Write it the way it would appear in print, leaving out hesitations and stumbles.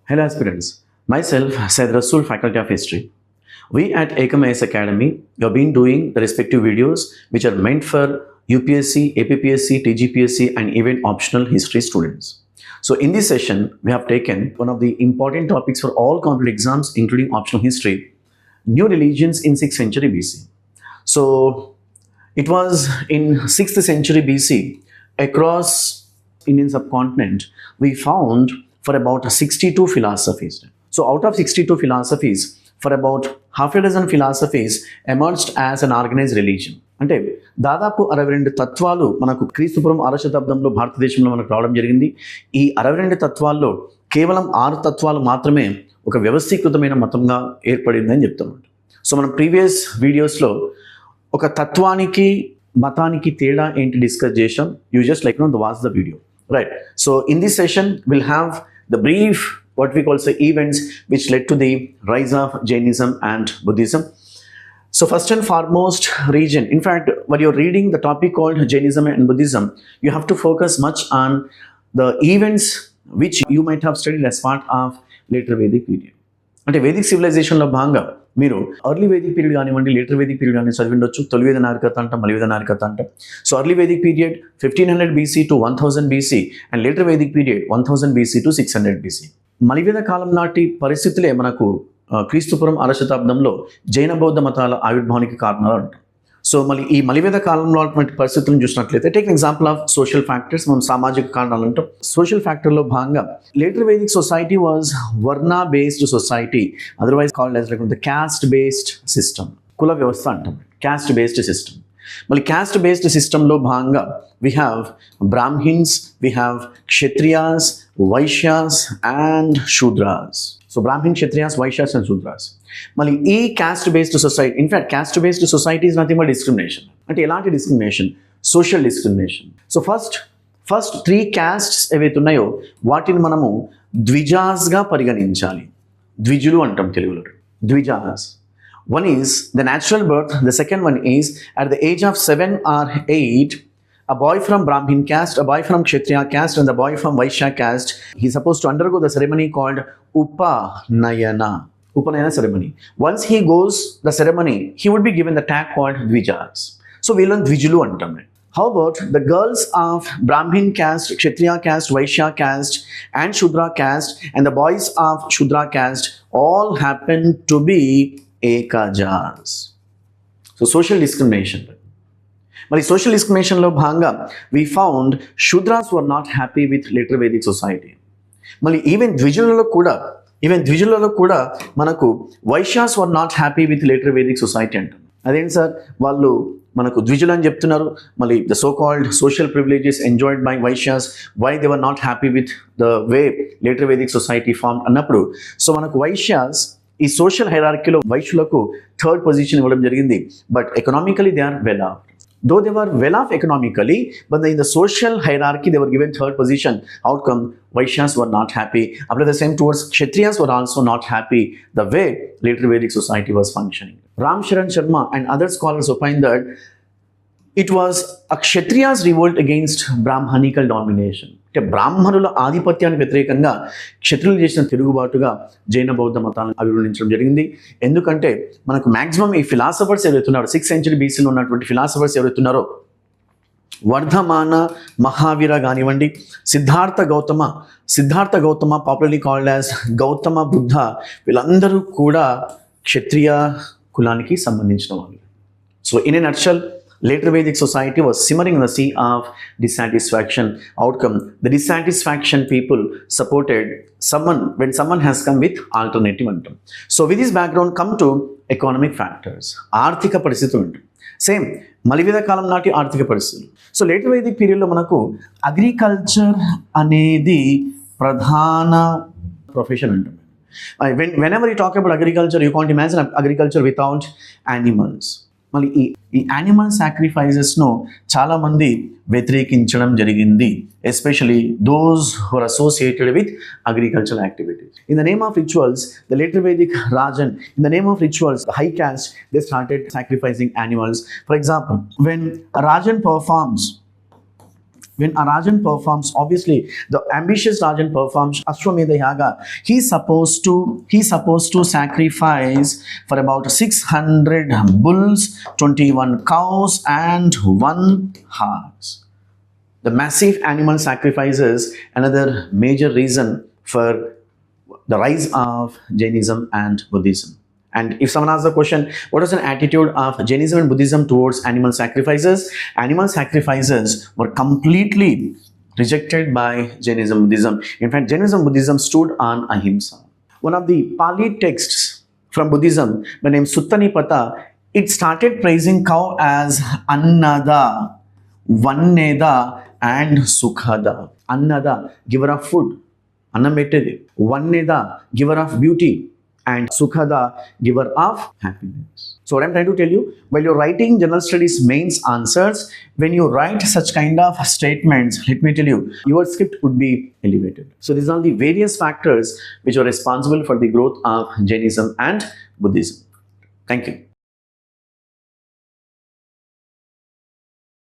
Hello aspirants, myself Said Rasul, Faculty of History. We at ACOMIS Academy have been doing the respective videos which are meant for UPSC, APPSC, TGPSC and even optional history students. So in this session, we have taken one of the important topics for all competitive exams including optional history, new religions in 6th century BC. So it was in 6th century BC across Indian subcontinent, we found for about 62 philosophies. So out of 62 philosophies, for about half a dozen philosophies emerged as an organized religion. అంటే దాదాపు 62 తత్వాలు మనకు క్రీస్తుపురం 6వ శతాబ్దంలో భారతదేశంలో మనకు రావడం జరిగింది. ఈ 62 తత్వాల్లో కేవలం 6 తత్వాలు మాత్రమే ఒక వ్యవస్థీకృతమైన మతంగా ఏర్పడిందని చెప్తున్నాం. సో మనం ప్రీవియస్ వీడియోస్లో ఒక తత్వానికి మతానికి తేడా ఏంటి డిస్కస్ చేసాం. You just like watch the video, right? So in this session will have the brief what we call events which led to the rise of Jainism and Buddhism. So first and foremost region, in fact when you're reading the topic called Jainism and Buddhism, you have to focus much on the events which you might have studied as part of later Vedic period. అంటే Vedic సివిలైజేషన్లో భాగంగా మీరు early Vedic period కానివ్వండి, later Vedic period కానీ చదివిండొచ్చు. తొలివేద నాగరికత అంటాం, మలివేద నాగరికత అంటాం. So early Vedic period 1500 BC to 1000 BC and later Vedic period 1000 BC to 600 BC. మలివేద కాలం నాటి పరిస్థితులే మనకు క్రీస్తుపురం 6వ శతాబ్దంలో జైన బౌద్ధ మతాల ఆవిర్భావానికి కారణాలు అంటాం. సో మళ్ళీ ఈ మలివేద కాలంలో అటువంటి పరిస్థితులను చూసినట్లయితే take example of social factors, మనం సామాజిక కారణాలు అంటాం. సోషల్ ఫ్యాక్టర్లో భాగంగా later Vedic society was Verna based society, otherwise called as the cast based system. కుల వ్యవస్థ అంటాం, క్యాస్ట్ బేస్డ్ సిస్టమ్. మళ్ళీ క్యాస్ట్ బేస్డ్ సిస్టంలో భాగంగా we have Brahmins, we have Kshatriyas, Vaishyas and Shudras. So Brahmin, Kshatriyas, Vaishyas and Shudras. మళ్ళీ ఈ caste based society, in fact caste based society is nothing but discrimination. అంటే ఎలాంటి discrimination? Social discrimination. So first 3 castes ఏవైతే ఉన్నాయో వాటిని మనము ద్విజాస్గా పరిగణించాలి. ద్విజులు అంటాం తెలుగులో, ద్విజాస్. One is the natural birth, the second one is at the age of 7 or 8, a boy from Brahmin caste, a boy from Kshatriya caste and the boy from Vaishya caste, he is supposed to undergo the ceremony called Upanayana ceremony. Once he goes the ceremony, he would be given the tag called Dvijas. So we learn Dvijulu antam. How about the girls of Brahmin caste, Kshatriya caste, Vaishya caste and Shudra caste and the boys of Shudra caste all happen to be Ekajas. So social discrimination. మరి social డిస్క్రిమినేషన్లో భాగంగా we found Shudras were not happy with later Vedic society. మళ్ళీ even ద్విజులలో కూడా మనకు Vaishyas were not happy with later Vedic society అంటాం. అదేంటి sir, వాళ్ళు మనకు ద్విజులు అని చెప్తున్నారు, మళ్ళీ the so called social privileges enjoyed by Vaishyas, why they were not happy with the way later Vedic society form అన్నప్పుడు, సో మనకు వైశ్యాస్ ఈ సోషల్ హైరార్కీలో వైశ్యులకు 3rd పొజిషన్ ఇవ్వడం జరిగింది. But economically they are well off. Though they were well off economically, but in the social hierarchy they were given 3rd position. Outcome, Vaishyas were not happy. After the same towards Kshatriyas were also not happy the way later Vedic society was functioning. Ram Sharan Sharma and other scholars opine that it was a Kshatriya's revolt against Brahmanical domination. అంటే బ్రాహ్మణుల ఆధిపత్యానికి వ్యతిరేకంగా క్షత్రియులు చేసిన తిరుగుబాటుగా జైన బౌద్ధ మతాలను అభివృద్ధించడం జరిగింది. ఎందుకంటే మనకు మ్యాక్సిమం ఈ ఫిలాసఫర్స్ ఎవరైతున్నారో 6th century BCలో ఉన్నటువంటి ఫిలాసఫర్స్ ఎవరైతున్నారో వర్ధమాన, మహావీర కానివ్వండి, Siddhartha Gautama popularly called as Gautama Buddha, వీళ్ళందరూ కూడా క్షత్రియ కులానికి సంబంధించిన వాళ్ళు. So in a nutshell, later Vedic society was simmering in the sea of dissatisfaction. Outcome, the dissatisfaction people supported someone when someone has come with alternative antam. So with this background come to economic factors. ఆర్థిక పరిస్థితులు ఉంటాయి. Same మలివేద కాలం నాటి ఆర్థిక పరిస్థితులు. So later Vedic పీరియడ్లో మనకు agriculture అనేది ప్రధాన ప్రొఫెషన్ అంటాం. Whenever you talk about agriculture, you can't imagine agriculture without animals. మళ్ళీ ఈ యానిమల్ సాక్రిఫైజెస్ను చాలామంది వ్యతిరేకించడం జరిగింది, especially those who are associated with agricultural activities. In the name of rituals, the later Vedic Rajan, in the name of rituals, high caste, they started sacrificing animals. For example, when a Rajan performs When a Rajan performs, obviously the ambitious Rajan performs Ashwamedha Yaga, he's supposed to sacrifice for about 600 bulls, 21 cows, and 1 horse. The massive animal sacrifices another major reason for the rise of Jainism and Buddhism. And if someone asks the question, what is an attitude of Jainism and Buddhism towards animal sacrifices? Animal sacrifices were completely rejected by Jainism and Buddhism. In fact, Jainism and Buddhism stood on ahimsa. One of the Pali texts from Buddhism, by name Sutta Nipata, it started praising cow as Annada, Vanneda, and Sukhada. Annada, giver of food. Annam pettedi. Vanneda, giver of beauty. And Sukhada, giver of happiness. So what I'm trying to tell you, while you're writing general studies mains answers, when you write such kind of statements, let me tell you, your script would be elevated. So these are the various factors which are responsible for the growth of Jainism and Buddhism. Thank you.